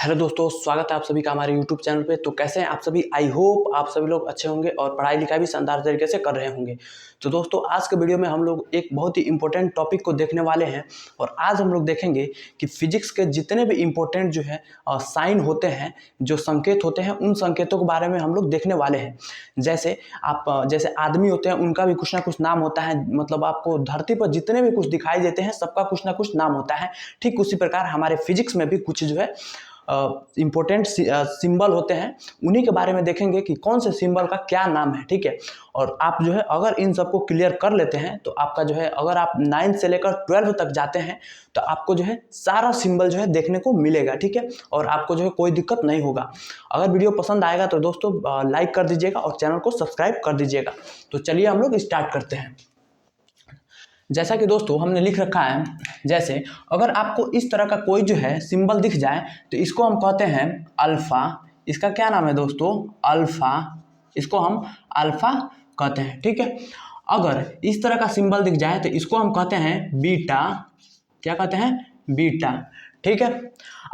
Hello दोस्तों, स्वागत है आप सभी का हमारे यूट्यूब चैनल पे। तो कैसे हैं आप सभी? आई होप आप सभी लोग अच्छे होंगे और पढ़ाई लिखाई भी शानदार तरीके से कर रहे होंगे। तो दोस्तों, आज के वीडियो में हम लोग एक बहुत ही इंपॉर्टेंट टॉपिक को देखने वाले हैं और आज हम लोग देखेंगे कि फिजिक्स के जितने भी इंपॉर्टेंट जो है साइन होते हैं, जो संकेत होते हैं, उन संकेतों के बारे में हम लोग देखने वाले हैं। जैसे आदमी होते हैं, उनका भी कुछ ना कुछ नाम होता है। मतलब आपको धरती पर जितने भी कुछ दिखाई देते हैं, सबका कुछ ना कुछ नाम होता है। ठीक उसी प्रकार हमारे फिजिक्स में भी कुछ जो है इम्पोर्टेंट सिंबल होते हैं, उन्हीं के बारे में देखेंगे कि कौन से सिंबल का क्या नाम है। ठीक है, और आप जो है अगर इन सबको क्लियर कर लेते हैं तो आपका जो है, अगर आप 9 से लेकर 12 तक जाते हैं तो आपको जो है सारा सिंबल जो है देखने को मिलेगा। ठीक है, और आपको जो है कोई दिक्कत नहीं होगा। अगर वीडियो पसंद आएगा तो दोस्तों लाइक कर दीजिएगा और चैनल को सब्सक्राइब कर दीजिएगा। तो चलिए हम लोग स्टार्ट करते हैं। जैसा कि दोस्तों हमने लिख रखा है, जैसे अगर आपको इस तरह का कोई जो है सिंबल दिख जाए तो इसको हम कहते हैं अल्फा। इसका क्या नाम है दोस्तों? अल्फा। इसको हम अल्फा कहते हैं। ठीक है, अगर इस तरह का सिंबल दिख जाए तो इसको हम कहते हैं बीटा। क्या कहते हैं? बीटा। ठीक है,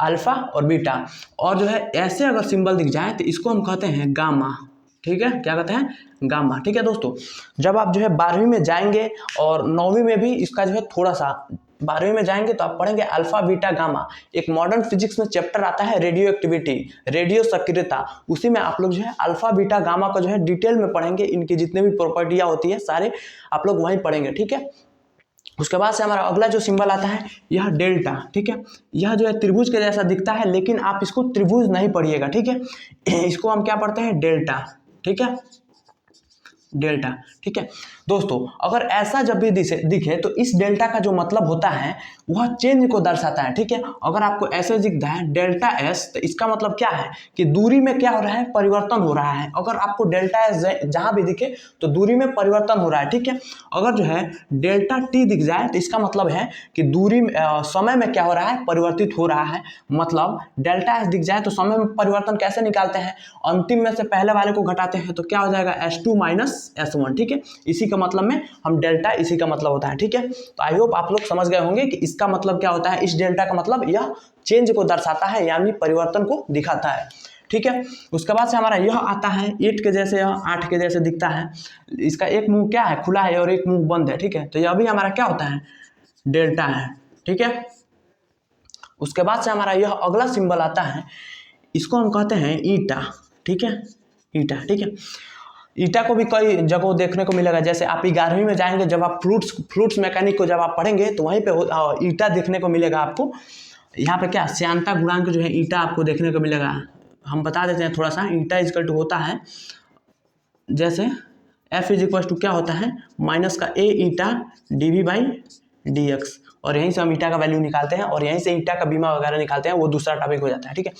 अल्फा और बीटा। और जो है ऐसे अगर सिंबल दिख जाए तो इसको हम कहते हैं गामा। ठीक है, क्या कहते हैं? गामा। ठीक है दोस्तों, जब आप जो है 12वीं में जाएंगे और 9वीं में भी इसका जो है थोड़ा सा, 12वीं में जाएंगे तो आप पढ़ेंगे अल्फा बीटा गामा। एक मॉडर्न फिजिक्स में चैप्टर आता है रेडियो एक्टिविटी, रेडियो सक्रियता। उसी में आप लोग जो है अल्फा बीटा गामा का जो है डिटेल में पढ़ेंगे। इनकी जितने भी प्रॉपर्टियां होती है सारे आप लोग वहीं पढ़ेंगे। ठीक है, उसके बाद से हमारा अगला जो सिंबल आता है यह डेल्टा। ठीक है, यह जो है त्रिभुज के जैसा दिखता है, लेकिन आप इसको त्रिभुज नहीं पढ़िएगा। ठीक है, इसको हम क्या पढ़ते हैं? डेल्टा। ठीक है, डेल्टा। ठीक है दोस्तों, अगर ऐसा जब भी दिखे तो इस डेल्टा का जो मतलब होता है वह चेंज को दर्शाता है। ठीक है, अगर आपको ऐसे दिखता है डेल्टा एस तो इसका मतलब क्या है कि दूरी में क्या हो रहा है? परिवर्तन हो रहा है। अगर आपको डेल्टा एस जहां भी दिखे तो दूरी में परिवर्तन हो रहा है। ठीक है, अगर जो है डेल्टा टी दिख जाए तो इसका मतलब है कि दूरी समय में क्या हो रहा है? परिवर्तित हो रहा है। मतलब डेल्टा एस दिख जाए तो समय में परिवर्तन कैसे निकालते हैं? अंतिम में से पहले वाले को घटाते हैं तो क्या हो जाएगा? S2 minus S1। ठीक है, इसी का मतलब में हम डेल्टा, इसी का मतलब होता है। ठीक है, तो आई होप आप लोग समझ गए होंगे कि इसका मतलब क्या होता है। इस डेल्टा का मतलब यह चेंज को दर्शाता है, यानी परिवर्तन को दिखाता है। ठीक है, उसके बाद से हमारा यह आता है 8 के जैसे, 8 के जैसे दिखता है। इसका एक मुंह क्या है? खुला है और एक मुंह बंद है। ठीक है, तो यह भी हमारा क्या होता है? डेल्टा है। ठीक है, उसके बाद से हमारा यह अगला सिंबल आता है, इसको हम कहते हैं ईटा। ठीक है, ईटा। ठीक है, ईटा को भी कई जगहों देखने को मिलेगा। जैसे आप 11वीं में जाएंगे, जब आप फ्लूइड्स मैकेनिक को जब आप पढ़ेंगे तो वहीं पे ईटा देखने को मिलेगा आपको। यहाँ पे क्या श्यानता गुणांक जो है ईटा आपको देखने को मिलेगा। हम बता देते हैं थोड़ा सा। ईटा इक्वल टू होता है, जैसे F इज इक्वल टू क्या होता है? माइनस का ए ईटा dv बाई डी एक्स। और यहीं से हम ईटा का वैल्यू निकालते हैं और यहीं से ईटा का बीमा वगैरह निकालते हैं। वो दूसरा टॉपिक हो जाता है। ठीक है,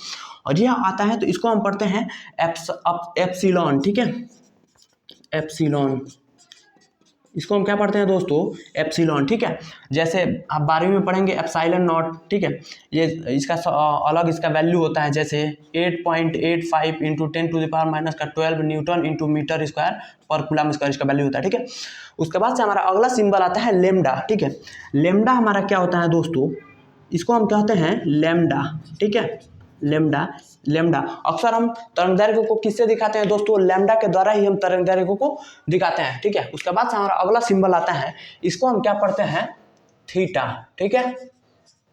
और यह आता है तो इसको हम पढ़ते हैं एप्सिलॉन। ठीक है, एप्सिलॉन। इसको हम क्या पढ़ते हैं दोस्तों? एप्सिलॉन। ठीक है, जैसे आप 12वीं में पढ़ेंगे एप्सिलॉन नॉट। ठीक है, ये इसका अलग इसका वैल्यू होता है, जैसे 8.85 into 10⁻⁻12 newton into metre square पर कूलम स्क्वायर इसका वैल्यू होता है। ठीक है, उसके बाद से हमारा अगला सिंबल आता है लेमडा। ठीक है, लेमडा हमारा क्या होता है दोस्तों? इसको हम कहते हैं लेमडा। ठीक है, लेमडा। लेमडा अक्सर हम तरंगदैर्घ्य को किससे दिखाते हैं दोस्तों? लैम्डा के द्वारा ही हम तरंगदैर्घ्य को दिखाते हैं। ठीक है, उसके बाद से हमारा अगला सिंबल आता है, इसको हम क्या पढ़ते हैं? थीटा। ठीक है,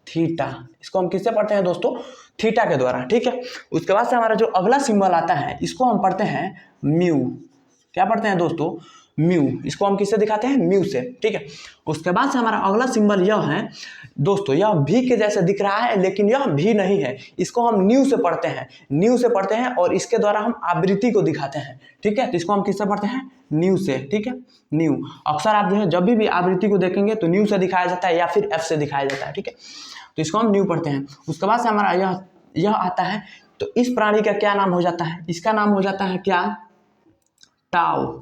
थीटा। इसको हम किससे पढ़ते हैं दोस्तों? थीटा के द्वारा। ठीक है, उसके बाद से हमारा जो अगला सिंबल आता है इसको हम पढ़ते हैं म्यू। क्या पढ़ते हैं दोस्तों? म्यू। इसको हम किससे दिखाते हैं? म्यू से। ठीक है, उसके बाद से हमारा अगला सिंबल यह है दोस्तों, यह भी के जैसे दिख रहा है लेकिन यह भी नहीं है। इसको हम न्यू से पढ़ते हैं, न्यू से पढ़ते हैं और इसके द्वारा हम आवृत्ति को दिखाते हैं। ठीक है, तो इसको हम किससे पढ़ते हैं? न्यू से। ठीक है, न्यू। अक्सर आप जो है जब भी आवृत्ति को देखेंगे तो न्यू से दिखाया जाता है या फिर एफ से दिखाया जाता है। ठीक है, तो इसको हम न्यू पढ़ते हैं। उसके बाद से हमारा यह आता है, तो इस प्राणी का क्या नाम हो जाता है? इसका नाम हो जाता है क्या? टाउ।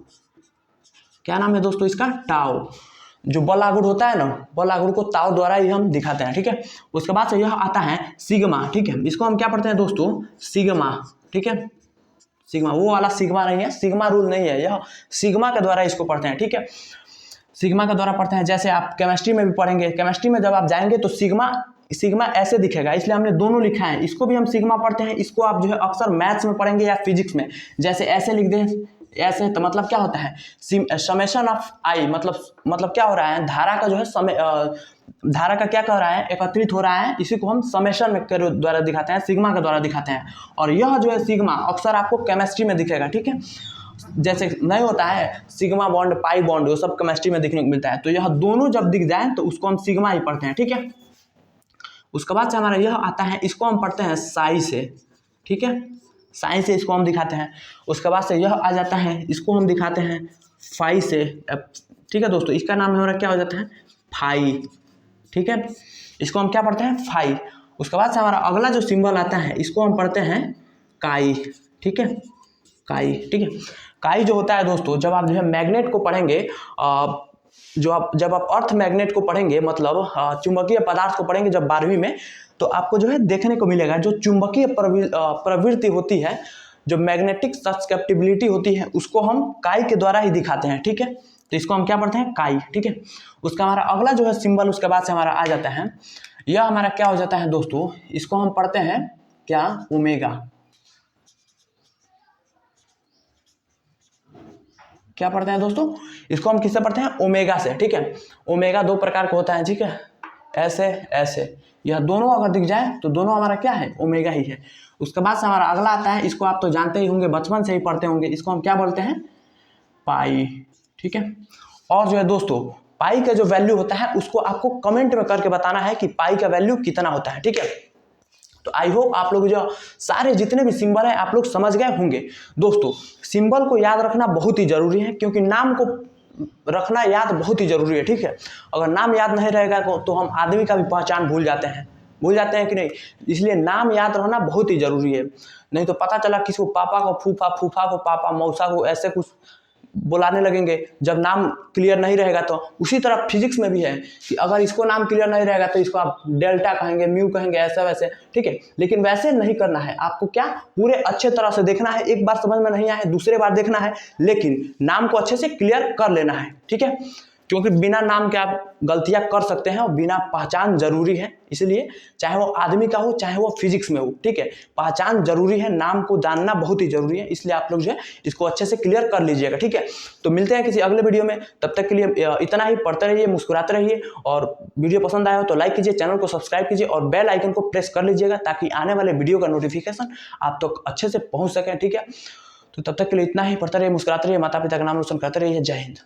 क्या नाम है दोस्तों इसका? टाउ। जो बल आघूर्ण होता है ना, बल आघूर्ण को ताऊ द्वारा ही हम दिखाते हैं। ठीक है, उसके बाद से यह आता है सिग्मा। ठीक है, इसको हम क्या पढ़ते हैं दोस्तों? सिग्मा। ठीक है, सिग्मा। वो वाला सिग्मा नहीं है, सिग्मा रूल नहीं है, यह सिग्मा के द्वारा इसको पढ़ते हैं। ठीक है, सिग्मा के द्वारा पढ़ते हैं। जैसे आप केमिस्ट्री में भी पढ़ेंगे, केमिस्ट्री में जब आप जाएंगे तो सिग्मा सिग्मा ऐसे दिखेगा, इसलिए हमने दोनों लिखा है। इसको भी हम सिग्मा पढ़ते हैं, इसको आप जो है अक्सर मैथ्स में पढ़ेंगे या फिजिक्स में, जैसे ऐसे लिख दें ऐसे, तो मतलब क्या होता है समेशन ऑफ आई, मतलब क्या हो रहा है, धारा का जो है समय धारा का क्या कर रहा है, एकत्रित हो रहा है, इसी को हम समेशन के द्वारा दिखाते हैं, सिग्मा के द्वारा दिखाते हैं। और यह जो है सिग्मा अक्सर आपको केमिस्ट्री में दिखेगा, ठीक है, जैसे नहीं होता है सिग्मा बॉन्ड पाई बॉन्ड, वो सब केमिस्ट्री में दिखने को मिलता है। तो यह दोनों जब दिख जाए तो उसको हम सिग्मा ही पढ़ते हैं, ठीक है। उसके बाद से हमारा यह आता है, इसको हम पढ़ते हैं साई से, ठीक है, साई से इसको हम दिखाते हैं। उसके बाद से यह आ जाता है, इसको हम दिखाते हैं फाई से, ठीक है दोस्तों, इसका नाम हमारा क्या हो जाता है फाई, ठीक है, इसको हम क्या पढ़ते हैं फाई। उसके बाद से हमारा अगला जो सिंबल आता है, इसको हम पढ़ते हैं काई, ठीक है, काई, ठीक है। काई जो होता है दोस्तों, जब आप जो है मैग्नेट को पढ़ेंगे, जब आप अर्थ मैग्नेट को पढ़ेंगे, मतलब चुंबकीय पदार्थ को पढ़ेंगे जब 12वीं में, तो आपको जो है देखने को मिलेगा जो चुंबकीय प्रवृत्ति होती है, जो मैग्नेटिक सस्केप्टिबिलिटी होती है, उसको हम काई के द्वारा ही दिखाते हैं, ठीक है। तो इसको हम क्या पढ़ते हैं काई, ठीक है। उसका हमारा अगला जो है सिंबल उसके बाद से हमारा आ जाता है, यह हमारा क्या हो जाता है दोस्तों, इसको हम पढ़ते हैं क्या ओमेगा, क्या पढ़ते हैं दोस्तों, इसको हम किससे पढ़ते हैं ओमेगा से, ठीक है। ओमेगा दो प्रकार का होता है, ठीक है, ऐसे ऐसे, यह दोनों अगर दिख जाए तो दोनों हमारा क्या है ओमेगा ही है। उसके बाद से हमारा अगला आता है, इसको आप तो जानते ही होंगे, बचपन से ही पढ़ते होंगे, इसको हम क्या बोलते हैं पाई, ठीक है। और जो है दोस्तों पाई का जो वैल्यू होता है उसको आपको कमेंट में करके बताना है कि पाई का वैल्यू कितना होता है, ठीक है। तो आई होप आप लोग जो सारे जितने भी सिंबल हैं आप लोग समझ गए होंगे। दोस्तों सिंबल को याद रखना बहुत ही जरूरी है, क्योंकि नाम को रखना याद बहुत ही जरूरी है, ठीक है। अगर नाम याद नहीं रहेगा तो हम आदमी का भी पहचान भूल जाते हैं कि नहीं, इसलिए नाम याद रहना बहुत ही जरूरी है। नहीं तो पता चला किसी को पापा को फूफा, फूफा को पापा, मौसा को ऐसे कुछ बुलाने लगेंगे जब नाम क्लियर नहीं रहेगा। तो उसी तरह फिजिक्स में भी है कि अगर इसको नाम क्लियर नहीं रहेगा तो इसको आप डेल्टा कहेंगे, म्यू कहेंगे, ऐसा वैसे, ठीक है। लेकिन वैसे नहीं करना है, आपको क्या पूरे अच्छे तरह से देखना है, एक बार समझ में नहीं आए दूसरे बार देखना है, लेकिन नाम को अच्छे से क्लियर कर लेना है, ठीक है। क्योंकि बिना नाम के आप गलतियां कर सकते हैं और बिना पहचान जरूरी है, इसलिए चाहे वो आदमी का हो चाहे वो फिजिक्स में हो, ठीक है, पहचान जरूरी है, नाम को जानना बहुत ही जरूरी है, इसलिए आप लोग जो है इसको अच्छे से क्लियर कर लीजिएगा, ठीक है। तो मिलते हैं किसी अगले वीडियो में, तब तक के लिए इतना ही, पढ़ते रहिए, मुस्कुराते रहिए, और वीडियो पसंद आया हो तो लाइक कीजिए, चैनल को सब्सक्राइब कीजिए और बेल आइकन को प्रेस कर लीजिएगा, ताकि आने वाले वीडियो का नोटिफिकेशन आप तक अच्छे से पहुंच सके, ठीक है। तो तब तक के लिए इतना ही, पढ़ते रहिए, मुस्कुराते रहिए, माता पिता का नाम रोशन करते रहिए। जय हिंद।